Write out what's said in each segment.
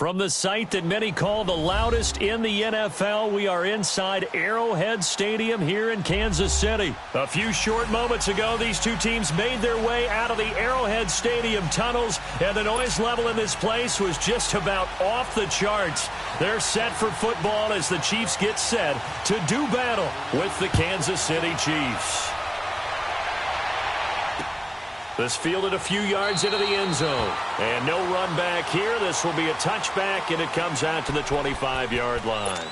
From the site that many call the loudest in the NFL, we are inside Arrowhead Stadium here in Kansas City. A few short moments ago, these two teams made their way out of the Arrowhead Stadium tunnels, and the noise level in this place was just about off the charts. They're set for football as the Chiefs get set to do battle with the Kansas City Chiefs. This fielded a few yards into the end zone. And no run back here. This will be a touchback, and it comes out to the 25-yard line.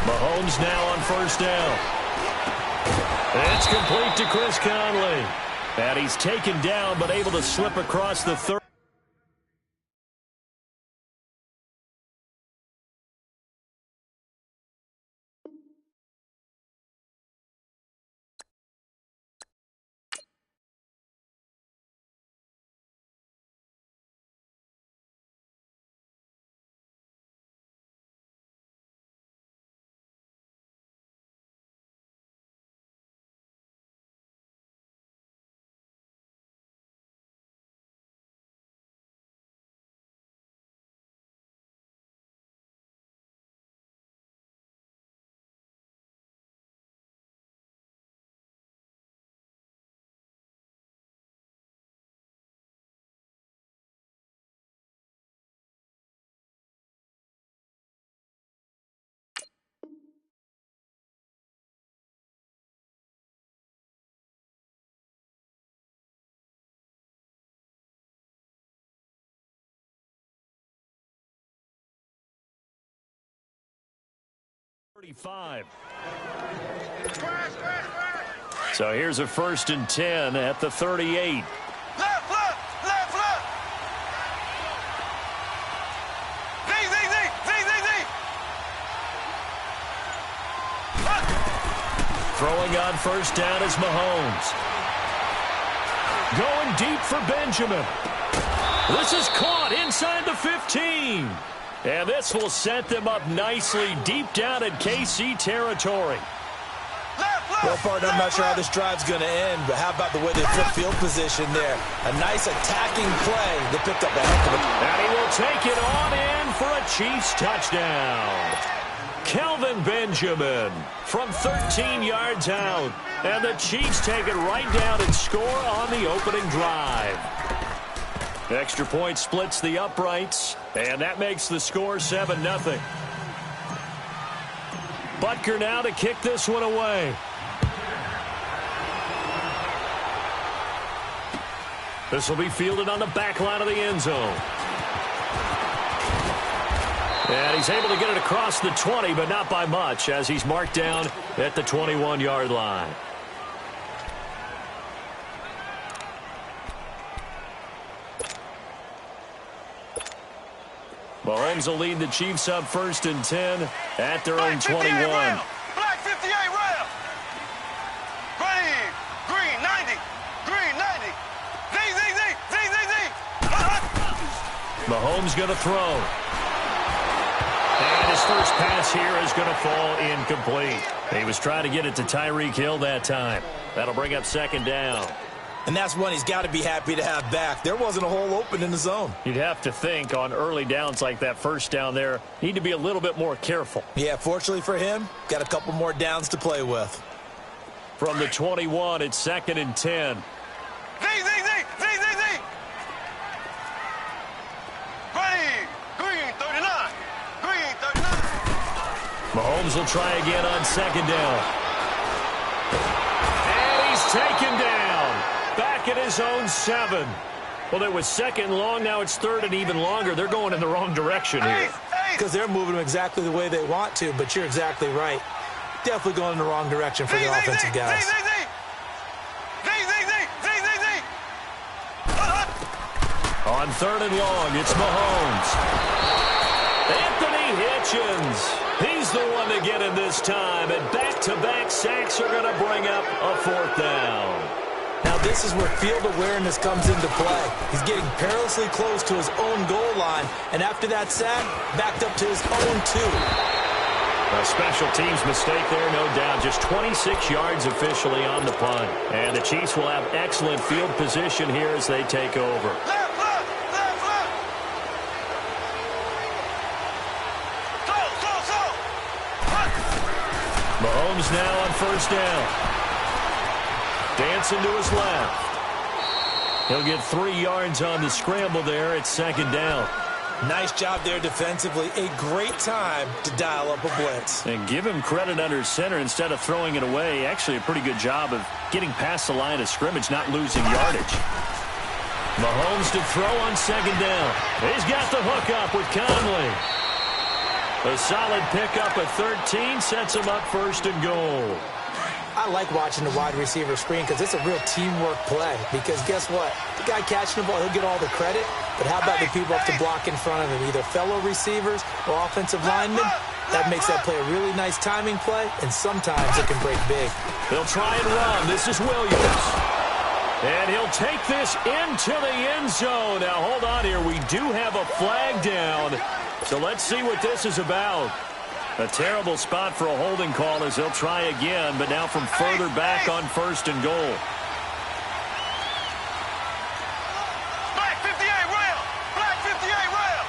Mahomes now on first down. It's complete to Chris Conley. And he's taken down but able to slip across the 30. So here's a 1st and 10 at the 38. Left. Throwing on first down is Mahomes. Going deep for Benjamin. This is caught inside the 15. And this will set them up nicely deep down in KC territory. Well, partner, I'm not sure how this drive's going to end, but how about the way they flip field position there? A nice attacking play. They picked up a heck of a... And he will take it on in for a Chiefs touchdown. Kelvin Benjamin from 13 yards out. And the Chiefs take it right down and score on the opening drive. Extra point splits the uprights, and that makes the score 7-0. Butker now to kick this one away. This will be fielded on the back line of the end zone. And he's able to get it across the 20, but not by much, as he's marked down at the 21-yard line. Mahomes will lead the Chiefs up 1st and 10 at their own 21. Black 58 round. Ready. Green 90. Green 90. Z. Mahomes going to throw. And his first pass here is going to fall incomplete. He was trying to get it to Tyreek Hill that time. That'll bring up 2nd down. And that's one he's got to be happy to have back. There wasn't a hole open in the zone. You'd have to think on early downs like that first down there, need to be a little bit more careful. Yeah, fortunately for him, got a couple more downs to play with. From the 21, it's 2nd and 10. Z. Ready. Green 39. Green 39. Mahomes will try again on 2nd down. And he's taken down. Back at his own 7. Well, it was 2nd and long. Now it's 3rd and even longer. They're going in the wrong direction here. Because they're moving them exactly the way they want to, but you're exactly right. Definitely going in the wrong direction for the offensive guys. On 3rd and long, it's Mahomes. Anthony Hitchens. He's the one to get him this time, and back-to-back sacks are going to bring up a 4th down. Now this is where field awareness comes into play. He's getting perilously close to his own goal line, and after that sack, backed up to his own 2. A special teams mistake there, no doubt. Just 26 yards officially on the punt. And the Chiefs will have excellent field position here as they take over. Left, left, left, left. Go. Mahomes now on 1st down. Dancing to his left. He'll get 3 yards on the scramble there. It's 2nd down. Nice job there defensively. A great time to dial up a blitz. And give him credit under center instead of throwing it away. Actually, a pretty good job of getting past the line of scrimmage, not losing yardage. Mahomes to throw on 2nd down. He's got the hook up with Conley. A solid pickup at 13 sets him up 1st and goal. I like watching the wide receiver screen because it's a real teamwork play. Because guess what? The guy catching the ball, he'll get all the credit. But how about the people up to block in front of him? Either fellow receivers or offensive linemen. That makes that play a really nice timing play, and sometimes it can break big. They'll try and run. This is Williams. And he'll take this into the end zone. Now, hold on here. We do have a flag down. So let's see what this is about. A terrible spot for a holding call as they'll try again, but now from further back on 1st and goal. Black 58 rail. Black 58 rail.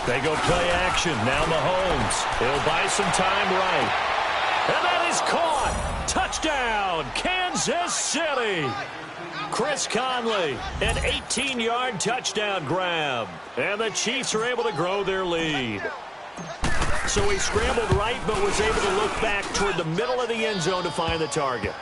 They go play action. Now Mahomes. He'll buy some time right. And that is caught. Touchdown, Kansas City. Chris Conley, an 18-yard touchdown grab. And the Chiefs are able to grow their lead. So he scrambled right, but was able to look back toward the middle of the end zone to find the target.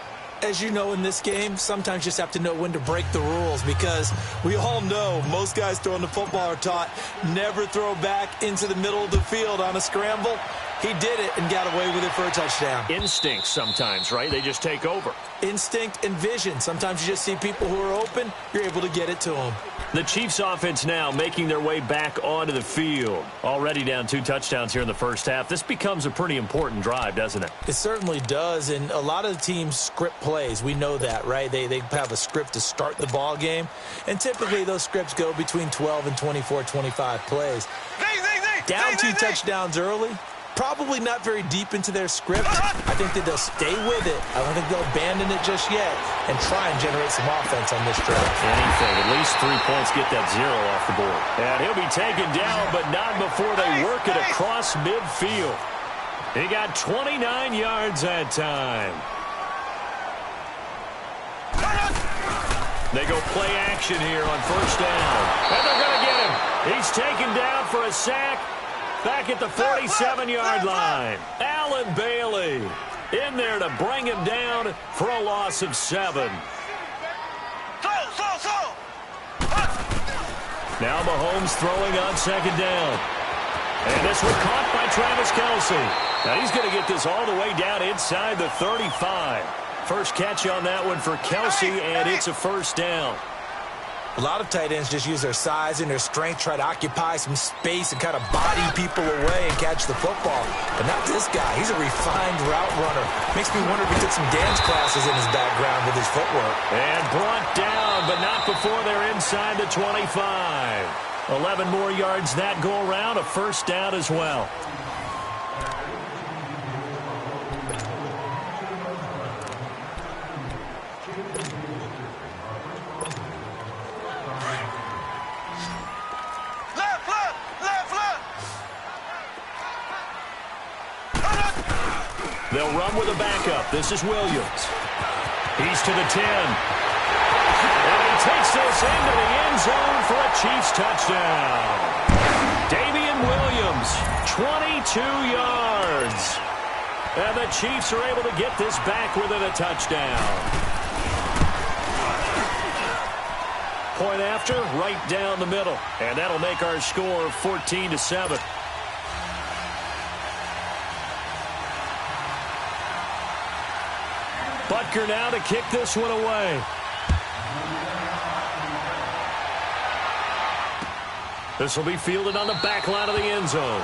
As you know, in this game, sometimes you just have to know when to break the rules because we all know most guys throwing the football are taught never throw back into the middle of the field on a scramble. He did it and got away with it for a touchdown. Instinct sometimes, right? They just take over. Instinct and vision. Sometimes you just see people who are open, you're able to get it to them. The Chiefs offense now making their way back onto the field. Already down 2 touchdowns here in the first half. This becomes a pretty important drive, doesn't it? It certainly does, and a lot of the teams script plays. We know that, right? They have a script to start the ball game, and typically those scripts go between 12 and 24, 25 plays. Down 2 touchdowns early. Probably not very deep into their script. I think that they'll stay with it. I don't think they'll abandon it just yet and try and generate some offense on this drive. Anything. At least 3 points, get that 0 off the board. And he'll be taken down, but not before they work it across midfield. He got 29 yards that time. They go play action here on 1st down. And they're going to get him. He's taken down for a sack. Back at the 47-yard line. Allen Bailey in there to bring him down for a loss of 7. Now Mahomes throwing on 2nd down. And this one caught by Travis Kelce. Now he's going to get this all the way down inside the 35. First catch on that one for Kelce, and it's a 1st down. A lot of tight ends just use their size and their strength, try to occupy some space and kind of body people away and catch the football. But not this guy. He's a refined route runner. Makes me wonder if he took some dance classes in his background with his footwork. And brought down, but not before they're inside the 25. 11 more yards that go around, a 1st down as well. They'll run with a backup. This is Williams. He's to the 10. And he takes this into the end zone for a Chiefs touchdown. Damian Williams, 22 yards. And the Chiefs are able to get this back within a touchdown. Point after, right down the middle. And that'll make our score 14-7. But Butker now to kick this one away. This will be fielded on the back line of the end zone.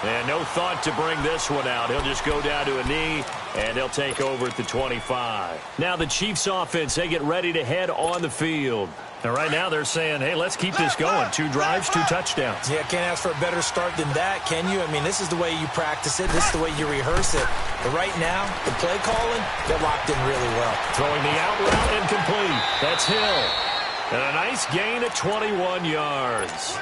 And no thought to bring this one out. He'll just go down to a knee, and they'll take over at the 25. Now the Chiefs offense, they get ready to head on the field. And right now they're saying, hey, let's keep this going. 2 drives, 2 touchdowns. Yeah, can't ask for a better start than that, can you? I mean, this is the way you practice it. This is the way you rehearse it. But right now, the play calling, they're locked in really well. Throwing the out route incomplete. That's Hill. And a nice gain at 21 yards.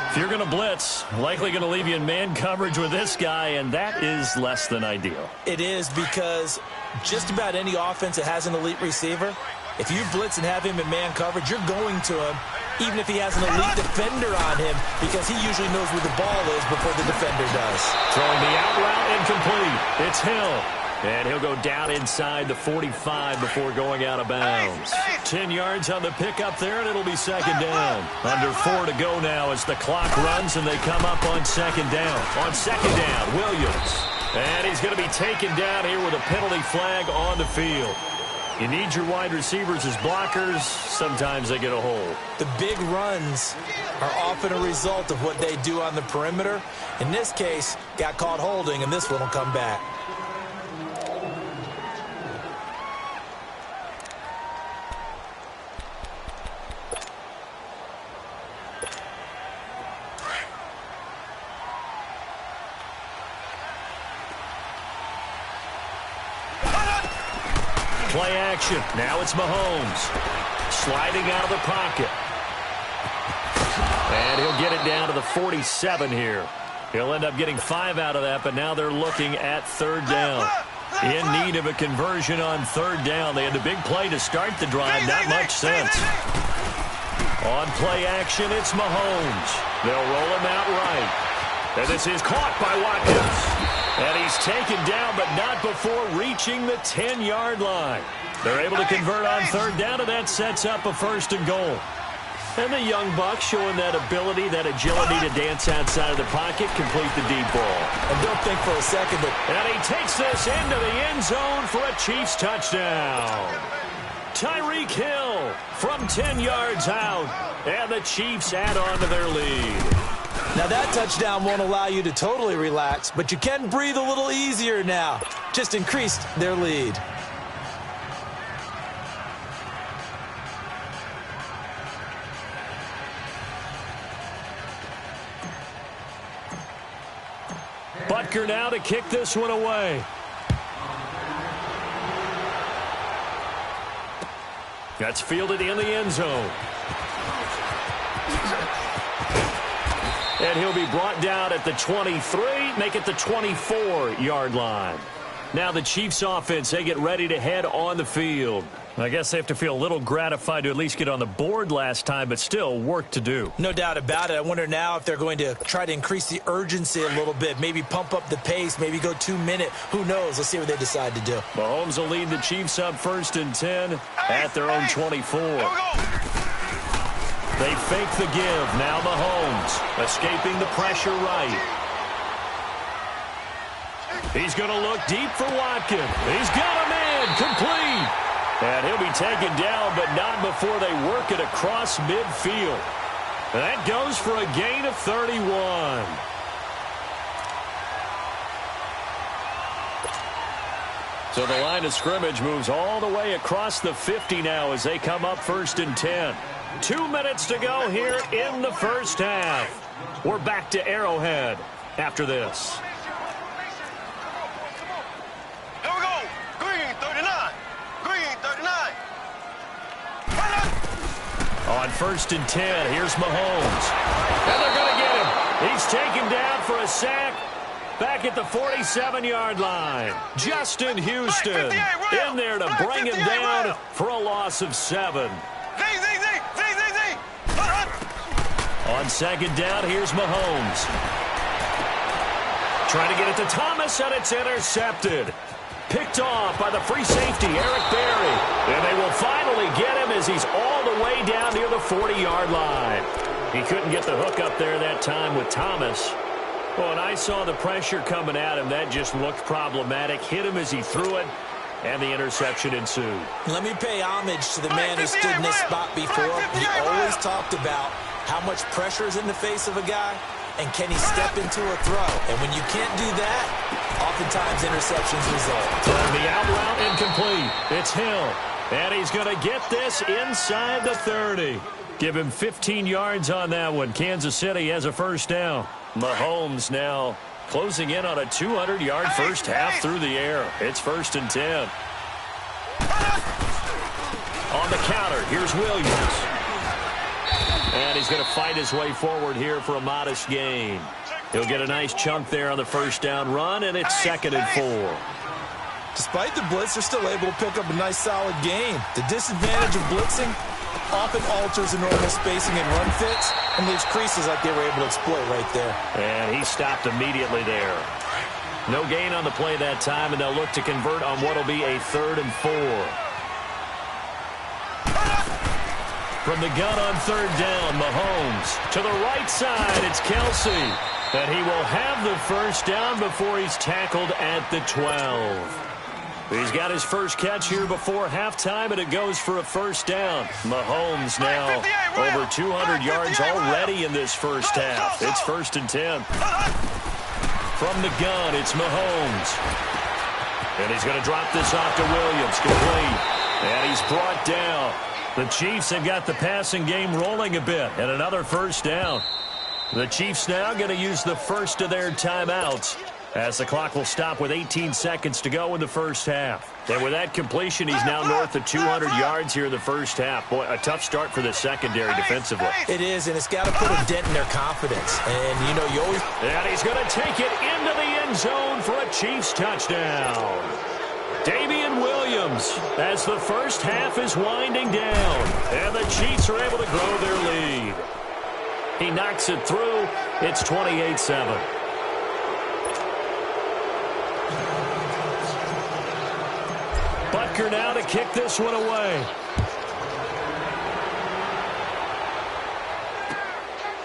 If you're going to blitz, likely going to leave you in man coverage with this guy, and that is less than ideal. It is, because just about any offense that has an elite receiver, if you blitz and have him in man coverage, you're going to him, even if he has an elite defender on him, because he usually knows where the ball is before the defender does. Throwing the out route incomplete. It's Hill. And he'll go down inside the 45 before going out of bounds. 10 yards on the pickup there, and it'll be second down. Under 4 to go now as the clock runs, and they come up on second down. On second down, Williams. And he's going to be taken down here with a penalty flag on the field. You need your wide receivers as blockers. Sometimes they get a hole. The big runs are often a result of what they do on the perimeter. In this case, got caught holding, and this one will come back. Play action. Now it's Mahomes. Sliding out of the pocket. And he'll get it down to the 47 here. He'll end up getting 5 out of that, but now they're looking at third down. In need of a conversion on third down. They had the big play to start the drive. Not much sense. On play action, it's Mahomes. They'll roll him out right. And this is caught by Watkins. And he's taken down, but not before reaching the 10-yard line. They're able to convert on third down, and that sets up a 1st and goal. And the young buck showing that ability, that agility to dance outside of the pocket, complete the deep ball. And don't think for a second that... And he takes this into the end zone for a Chiefs touchdown. Tyreek Hill from 10 yards out, and the Chiefs add on to their lead. Now that touchdown won't allow you to totally relax, but you can breathe a little easier now. Just increased their lead. Butker now to kick this one away. That's fielded in the end zone. And he'll be brought down at the 23, make it the 24-yard line. Now the Chiefs offense, they get ready to head on the field. I guess they have to feel a little gratified to at least get on the board last time, but still work to do. No doubt about it. I wonder now if they're going to try to increase the urgency a little bit, maybe pump up the pace, maybe go 2-minute. Who knows? Let's see what they decide to do. Mahomes will lead the Chiefs up 1st and 10 at their own 24. They fake the give. Now Mahomes escaping the pressure right. He's going to look deep for Watkins. He's got a man complete. And he'll be taken down, but not before they work it across midfield. And that goes for a gain of 31. So the line of scrimmage moves all the way across the 50 now as they come up 1st and 10. 2 minutes to go here in the first half. We're back to Arrowhead after this. Here we go. Green 39. Green 39. On 1st and 10, here's Mahomes. And they're going to get him. He's taken down for a sack back at the 47-yard line. Justin Houston in there to bring him down for a loss of 7. On 2nd down, here's Mahomes. Trying to get it to Thomas, and it's intercepted. Picked off by the free safety, Eric Berry. And they will finally get him as he's all the way down near the 40-yard line. He couldn't get the hook up there that time with Thomas. Well, and I saw the pressure coming at him. That just looked problematic. Hit him as he threw it. and the interception ensued. Let me pay homage to the man who stood in this spot before. He always talked about how much pressure is in the face of a guy, and can he step into a throw? And when you can't do that, oftentimes interceptions result. Throwing the out route incomplete. It's Hill, and he's going to get this inside the 30. Give him 15 yards on that one. Kansas City has a first down. Mahomes now closing in on a 200-yard first half through the air. It's 1st and 10. On the counter, here's Williams. And he's going to fight his way forward here for a modest gain. He'll get a nice chunk there on the first down run, and it's 2nd and 4. Despite the blitz, they're still able to pick up a nice solid gain. The disadvantage of blitzing often alters the normal spacing and run fits and leaves creases like they were able to exploit right there. And he stopped immediately there. No gain on the play that time, and they'll look to convert on what will be a 3rd and 4. From the gun on 3rd down, Mahomes to the right side. It's Kelsey. And he will have the first down before he's tackled at the 12. He's got his first catch here before halftime, and it goes for a first down. Mahomes now over 200 yards already in this first half. It's 1st and 10. From the gun, it's Mahomes. And he's going to drop this off to Williams, complete. And he's brought down. The Chiefs have got the passing game rolling a bit, and another first down. The Chiefs now going to use the first of their timeouts, as the clock will stop with 18 seconds to go in the first half. And with that completion, he's now north of 200 yards here in the first half. Boy, a tough start for the secondary defensively. It is, and it's got to put a dent in their confidence. And, you know, you always... And he's going to take it into the end zone for a Chiefs touchdown. Damian Williams, as the first half is winding down. And the Chiefs are able to grow their lead. He knocks it through. It's 28-7. Butker now to kick this one away.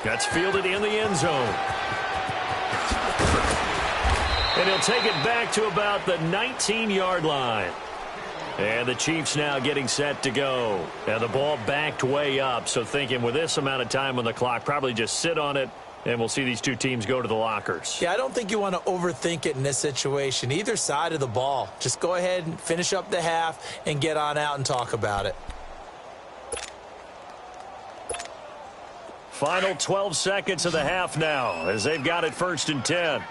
That's fielded in the end zone. And he'll take it back to about the 19-yard line. And the Chiefs now getting set to go. And the ball backed way up. So thinking with this amount of time on the clock, probably just sit on it, and we'll see these two teams go to the lockers. Yeah, I don't think you want to overthink it in this situation. Either side of the ball. Just go ahead and finish up the half and get on out and talk about it. Final 12 seconds of the half now, as they've got it 1st and 10.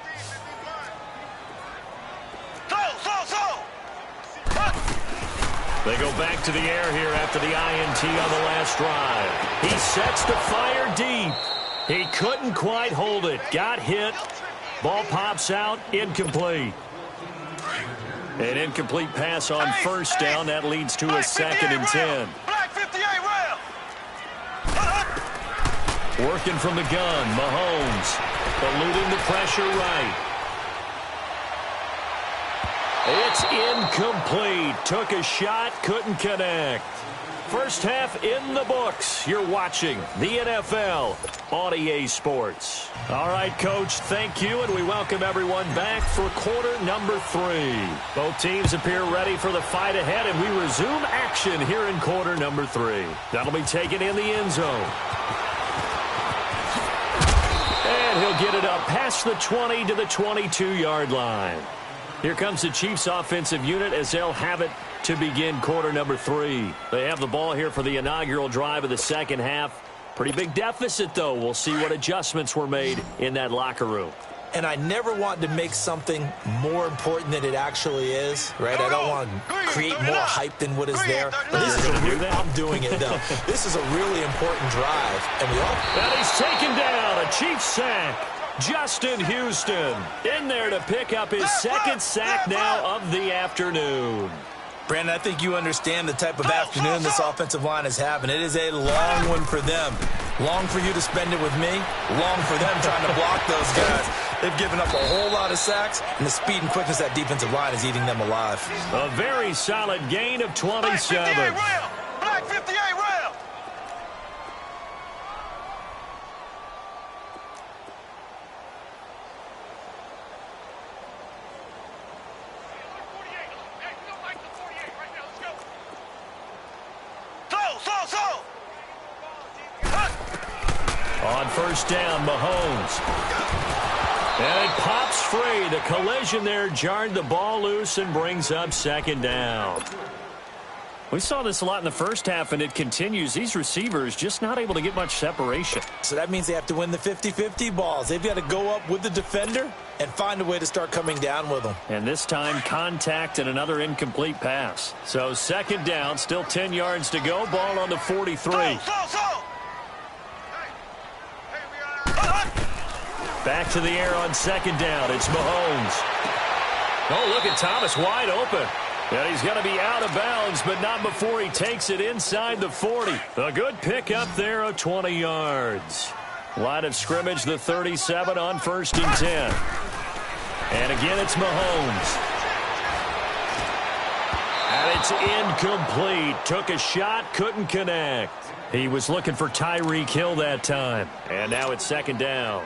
They go back to the air here after the INT on the last drive. He sets the fire deep. He couldn't quite hold it. Got hit. Ball pops out. Incomplete. An incomplete pass on first down. That leads to a 2nd and 10. Working from the gun. Mahomes eluding the pressure right. It's incomplete. Took a shot, couldn't connect. First half in the books. You're watching the NFL on EA Sports. All right, Coach, thank you, and we welcome everyone back for quarter number 3. Both teams appear ready for the fight ahead, and we resume action here in quarter number 3. That'll be taken in the end zone. And he'll get it up past the 20 to the 22-yard line. Here comes the Chiefs offensive unit as they'll have it to begin quarter number 3. They have the ball here for the inaugural drive of the second half. Pretty big deficit, though. We'll see what adjustments were made in that locker room. And I never want to make something more important than it actually is, right? I don't want to create more hype than what is there. But this is I'm doing it, though. This is a really important drive. And he's taken down. A Chiefs sack. Justin Houston in there to pick up his second sack now of the afternoon. Brandon, I think you understand the type of afternoon this offensive line is having. It is a long one for them. Long for you to spend it with me. Long for them trying to block those guys. They've given up a whole lot of sacks, and the speed and quickness that defensive line is eating them alive. A very solid gain of 27. Black 58 round. On first down, Mahomes. And it pops free. The collision there jarred the ball loose and brings up second down. We saw this a lot in the first half, and it continues. These receivers just not able to get much separation. So that means they have to win the 50-50 balls. They've got to go up with the defender and find a way to start coming down with them. And this time, contact and another incomplete pass. So second down, still 10 yards to go. Ball on the 43. Back to the air on second down. It's Mahomes. Oh, look at Thomas wide open. And he's going to be out of bounds, but not before he takes it inside the 40. A good pickup there of 20 yards. Line of scrimmage, the 37 on first and 10. And again, it's Mahomes. And it's incomplete. Took a shot, couldn't connect. He was looking for Tyreek Hill that time. And now it's second down.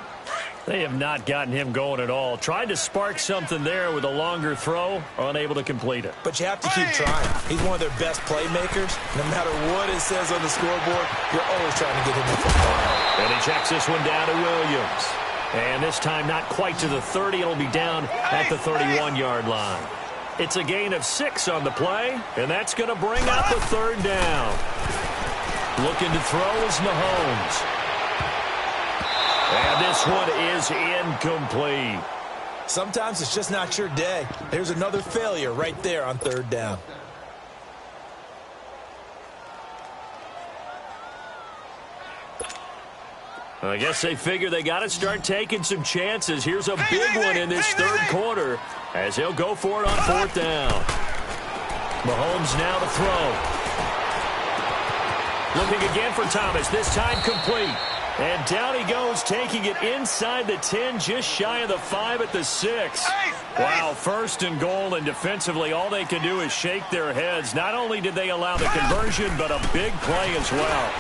They have not gotten him going at all. Tried to spark something there with a longer throw, unable to complete it. But you have to keep trying. He's one of their best playmakers. No matter what it says on the scoreboard, you're always trying to get him the football. And he checks this one down to Williams. And this time not quite to the 30. It'll be down at the 31-yard line. It's a gain of 6 on the play, and that's going to bring up a third down. Looking to throw is Mahomes. And this one is incomplete. Sometimes it's just not your day. There's another failure right there on third down. I guess they figure they got to start taking some chances. Here's a big one in this third quarter as he'll go for it on fourth down. Mahomes now to throw. Looking again for Thomas, this time complete. And down he goes, taking it inside the 10, just shy of the 5 at the 6. Wow, first and goal, and defensively all they can do is shake their heads. Not only did they allow the conversion, but a big play as well.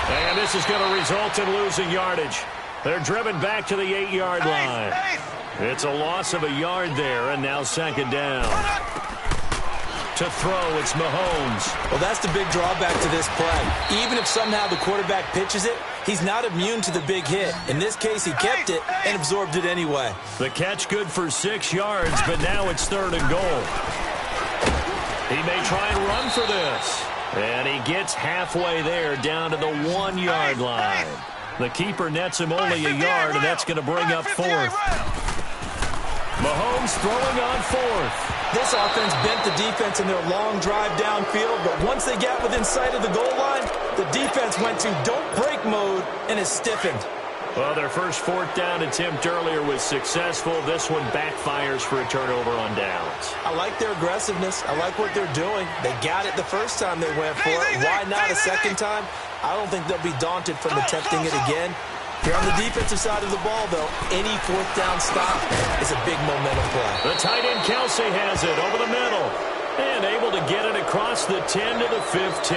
And this is going to result in losing yardage. They're driven back to the 8-yard line. It's a loss of a yard there, and now second down. To throw, it's Mahomes. Well, that's the big drawback to this play. Even if somehow the quarterback pitches it, he's not immune to the big hit. In this case, he kept it and absorbed it anyway. The catch good for 6 yards, but now it's third and goal. He may try and run for this. And he gets halfway there, down to the 1-yard line. The keeper nets him only a yard, and that's going to bring up fourth. Mahomes throwing on fourth. This offense bent the defense in their long drive downfield, but once they got within sight of the goal line, the defense went to don't break mode and is stiffened. Well, their first fourth down attempt earlier was successful. This one backfires for a turnover on downs. I like their aggressiveness. I like what they're doing. They got it the first time they went for it. Why not a second time? I don't think they'll be daunted from attempting it again. Here on the defensive side of the ball, though, any fourth down stop is a big momentum play. The tight end Kelsey has it over the middle and able to get it across the 10 to the 15.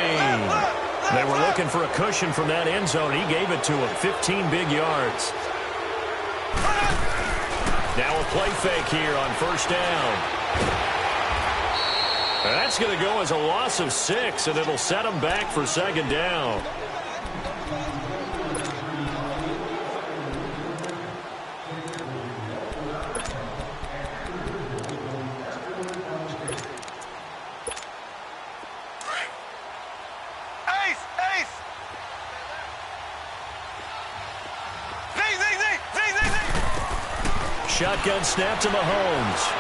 They were looking for a cushion from that end zone. He gave it to him. 15 big yards. Now a play fake here on first down. And that's going to go as a loss of 6, and it'll set them back for second down. Shotgun snap to Mahomes.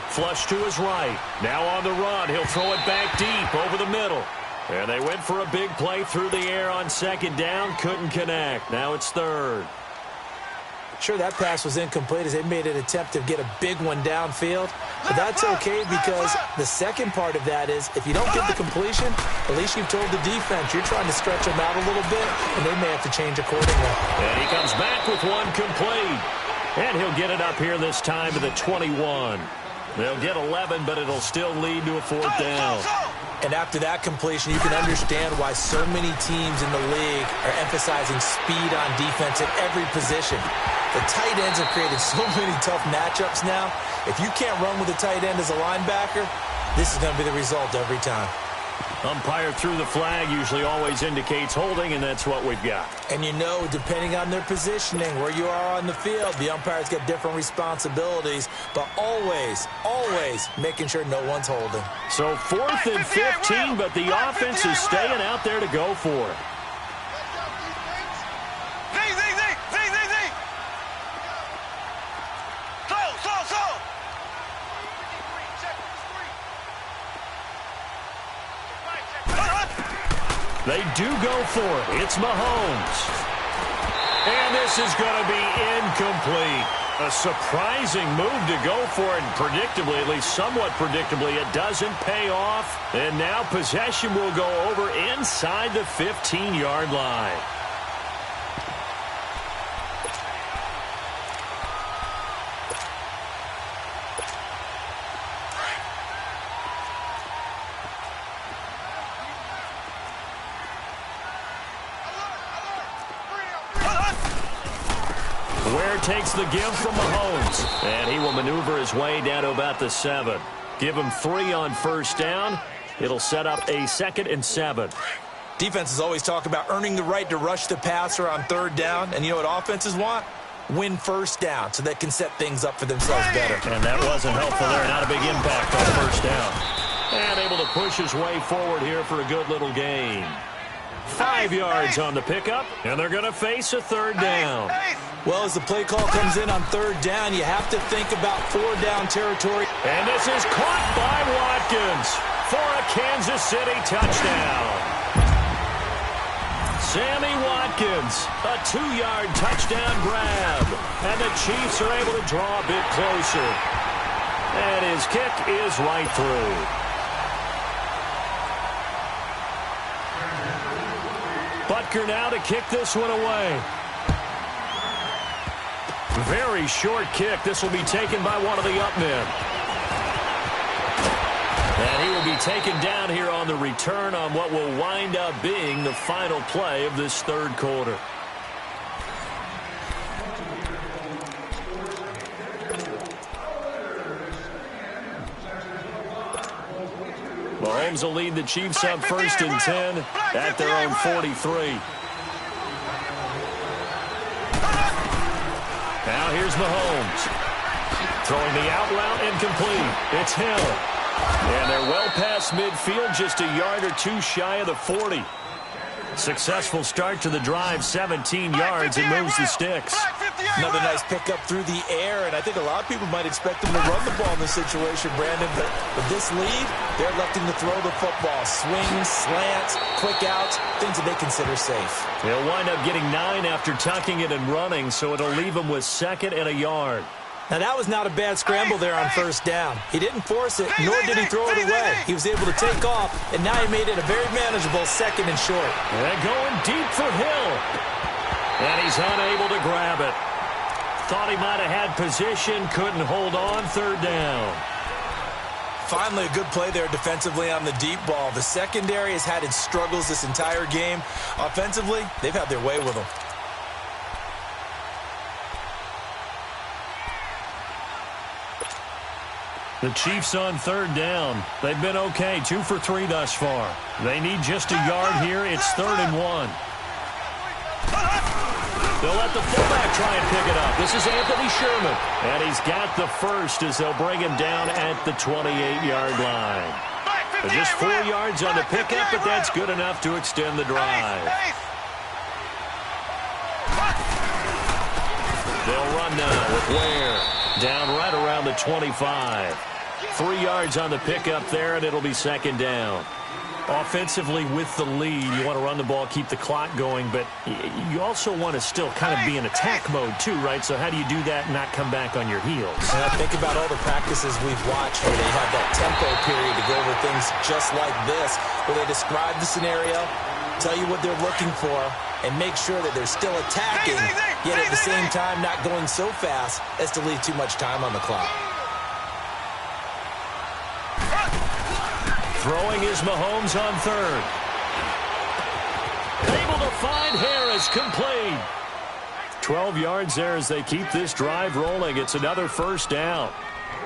Flush to his right. Now on the run. He'll throw it back deep over the middle. And they went for a big play through the air on second down. Couldn't connect. Now it's third. Sure, that pass was incomplete as they made an attempt to get a big one downfield. But that's okay because the second part of that is if you don't get the completion, at least you've told the defense you're trying to stretch them out a little bit, and they may have to change accordingly. And he comes back with one complete. And he'll get it up here this time to the 21. They'll get 11, but it'll still lead to a fourth down. And after that completion, you can understand why so many teams in the league are emphasizing speed on defense at every position. The tight ends have created so many tough matchups now. If you can't run with a tight end as a linebacker, this is going to be the result every time. Umpire threw the flag, usually always indicates holding, and that's what we've got. And you know, depending on their positioning, where you are on the field, the umpires get different responsibilities, but always, always making sure no one's holding. So 4th and 15, but the offense is staying out there to go for it. They do go for it. It's Mahomes. And this is going to be incomplete. A surprising move to go for it. And predictably, at least somewhat predictably, it doesn't pay off. And now possession will go over inside the 15-yard line. Takes the give from Mahomes, and he will maneuver his way down to about the 7. Give him 3 on first down. It'll set up a 2nd and 7. Defenses always talk about earning the right to rush the passer on 3rd down, and you know what offenses want? Win first down so they can set things up for themselves better. And that wasn't helpful there. Not a big impact on first down. And able to push his way forward here for a good little gain. 5 yards on the pickup, and they're going to face a 3rd down. Well, as the play call comes in on 3rd down, you have to think about 4-down territory. And this is caught by Watkins for a Kansas City touchdown. Sammy Watkins, a 2-yard touchdown grab. And the Chiefs are able to draw a bit closer. And his kick is right through. Butker now to kick this one away. Very short kick. This will be taken by one of the up men. And he will be taken down here on the return on what will wind up being the final play of this 3rd quarter. Mahomes will lead the Chiefs up 1st and 10 at their own 43. Now here's Mahomes. Throwing the out route incomplete. It's Hill. And they're well past midfield, just a yard or 2 shy of the 40. Successful start to the drive, 17 yards, and moves the sticks. Another nice pickup through the air, and I think a lot of people might expect them to run the ball in this situation, Brandon, but with this lead, they're electing to throw the football. Swings, slants, quick outs, things that they consider safe. They'll wind up getting 9 after tucking it and running, so it'll leave them with 2nd and a yard. Now, that was not a bad scramble there on 1st down. He didn't force it, nor did he throw it away. He was able to take off, and now he made it a very manageable 2nd and short. And going deep for Hill. And he's unable to grab it. Thought he might have had position, couldn't hold on, 3rd down. Finally, a good play there defensively on the deep ball. The secondary has had its struggles this entire game. Offensively, they've had their way with them. The Chiefs on 3rd down. They've been okay, 2 for 3 thus far. They need just a yard here. It's 3rd and 1. They'll let the fullback try and pick it up. This is Anthony Sherman. And he's got the first as they'll bring him down at the 28-yard line. But just 4 yards on the pickup, but that's good enough to extend the drive. They'll run now with Ware. Down right around the 25. 3 yards on the pickup there, and it'll be 2nd down. Offensively, with the lead, you want to run the ball, keep the clock going, but you also want to still kind of be in attack mode too, right? So how do you do that and not come back on your heels? Think about all the practices we've watched where they have that tempo period to go over things just like this, where they describe the scenario, tell you what they're looking for, and make sure that they're still attacking, yet at the same time not going so fast as to leave too much time on the clock. Throwing is Mahomes on 3rd. Able to find Harris, complete. 12 yards there as they keep this drive rolling. It's another 1st down.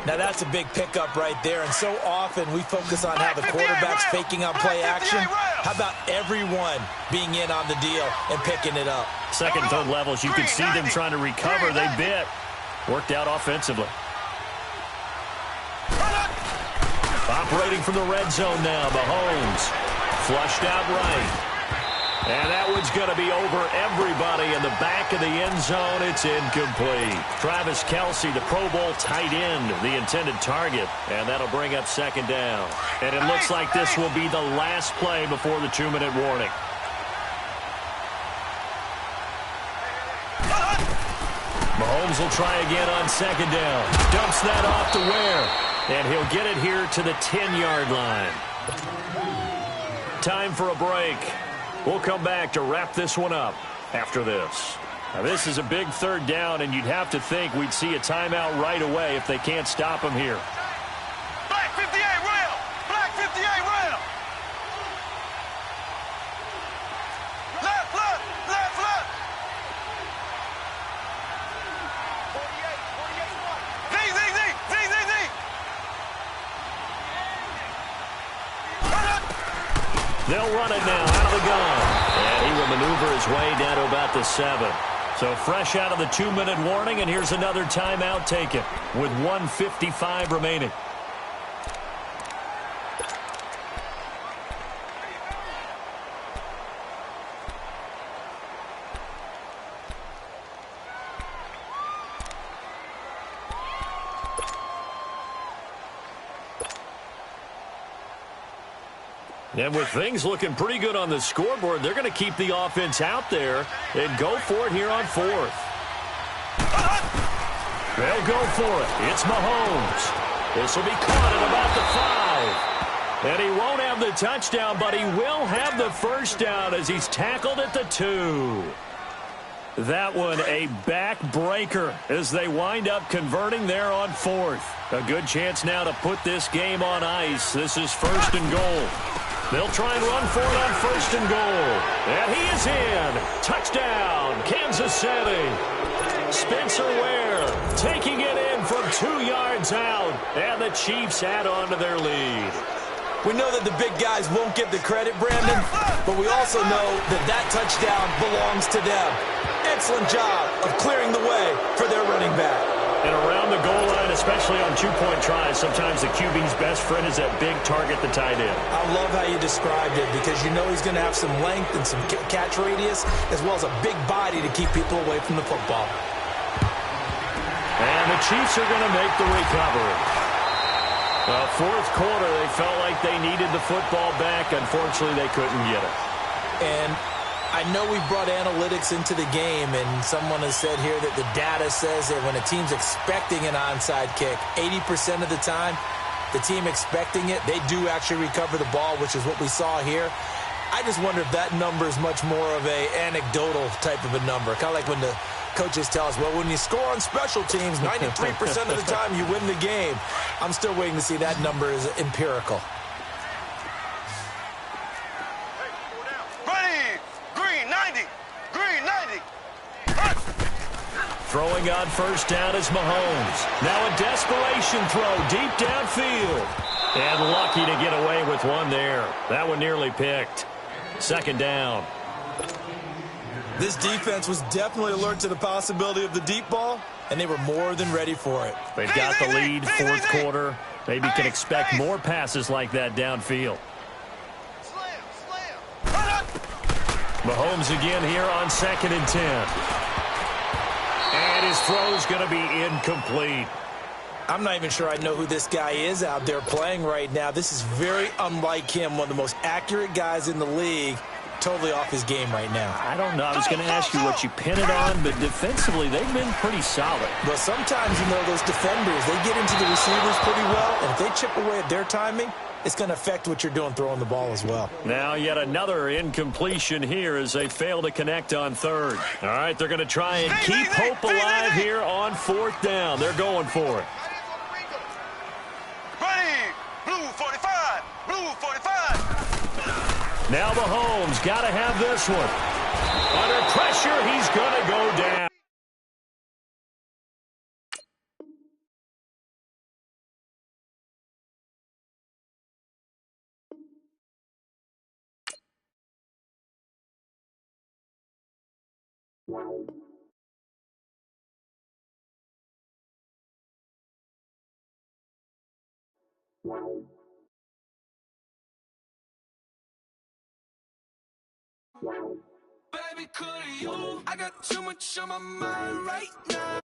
Now, that's a big pickup right there, and so often we focus on how the quarterback's faking out play action. How about everyone being in on the deal and picking it up? Second, third levels, you can see them trying to recover. They bit. Worked out offensively. Operating from the red zone now, Mahomes. Flushed out right. And that one's going to be over everybody in the back of the end zone. It's incomplete. Travis Kelce, the Pro Bowl tight end, the intended target. And that'll bring up second down. And it looks like this will be the last play before the 2-minute warning. Mahomes will try again on second down. Dumps that off to Ware. And he'll get it here to the 10-yard line. Time for a break. We'll come back to wrap this one up after this. Now, this is a big third down, and you'd have to think we'd see a timeout right away if they can't stop him here. Black 58 rail! Black 58 rail! Left, left, left, left! 48, 48, 1. Z, Z, Z, Z, Z, Z! They'll run it now out of the gun. And he will maneuver his way down to about the 7. So fresh out of the 2-minute warning, and here's another timeout taken with 1:55 remaining. And with things looking pretty good on the scoreboard, they're going to keep the offense out there and go for it here on 4th. They'll go for it. It's Mahomes. This will be caught at about the 5. And he won't have the touchdown, but he will have the first down as he's tackled at the 2. That one a backbreaker as they wind up converting there on 4th. A good chance now to put this game on ice. This is 1st and goal. They'll try and run for it on 1st and goal. And he is in. Touchdown, Kansas City. Spencer Ware taking it in from 2 yards out. And the Chiefs add on to their lead. We know that the big guys won't get the credit, Brandon, but we also know that that touchdown belongs to them. Excellent job of clearing the way for their running back. And around the goal line, especially on 2-point tries, sometimes the QB's best friend is that big target, the tight end. I love how you described it because you know he's going to have some length and some catch radius as well as a big body to keep people away from the football. And the Chiefs are going to make the recovery. Fourth quarter, they felt like they needed the football back. Unfortunately, they couldn't get it. And I know we brought analytics into the game, and someone has said here that the data says that when a team's expecting an onside kick, 80% of the time, the team expecting it, they do actually recover the ball, which is what we saw here. I just wonder if that number is much more of a anecdotal type of a number, kind of like when the coaches tell us, well, when you score on special teams, 93% of the time you win the game. I'm still waiting to see that number is empirical. Throwing on first down is Mahomes. Now a desperation throw deep downfield. And lucky to get away with one there. That one nearly picked. Second down. This defense was definitely alert to the possibility of the deep ball, and they were more than ready for it. They've got the lead, fourth quarter. Maybe can expect more passes like that downfield. Mahomes again here on 2nd and 10. And his throw's going to be incomplete. I'm not even sure I know who this guy is out there playing right now. This is very unlike him, one of the most accurate guys in the league. Totally off his game right now. I don't know. I was going to ask you what you pin it on, but defensively, they've been pretty solid. But sometimes, you know, those defenders, they get into the receivers pretty well, and if they chip away at their timing, it's going to affect what you're doing throwing the ball as well. Now yet another incompletion here as they fail to connect on 3rd. All right, they're going to try and keep hope alive here on 4th down. They're going for it. Ready, blue 45, blue 45. Now Mahomes got to have this one. Under pressure, he's going to go down. Baby, could you? I got too much on my mind right now.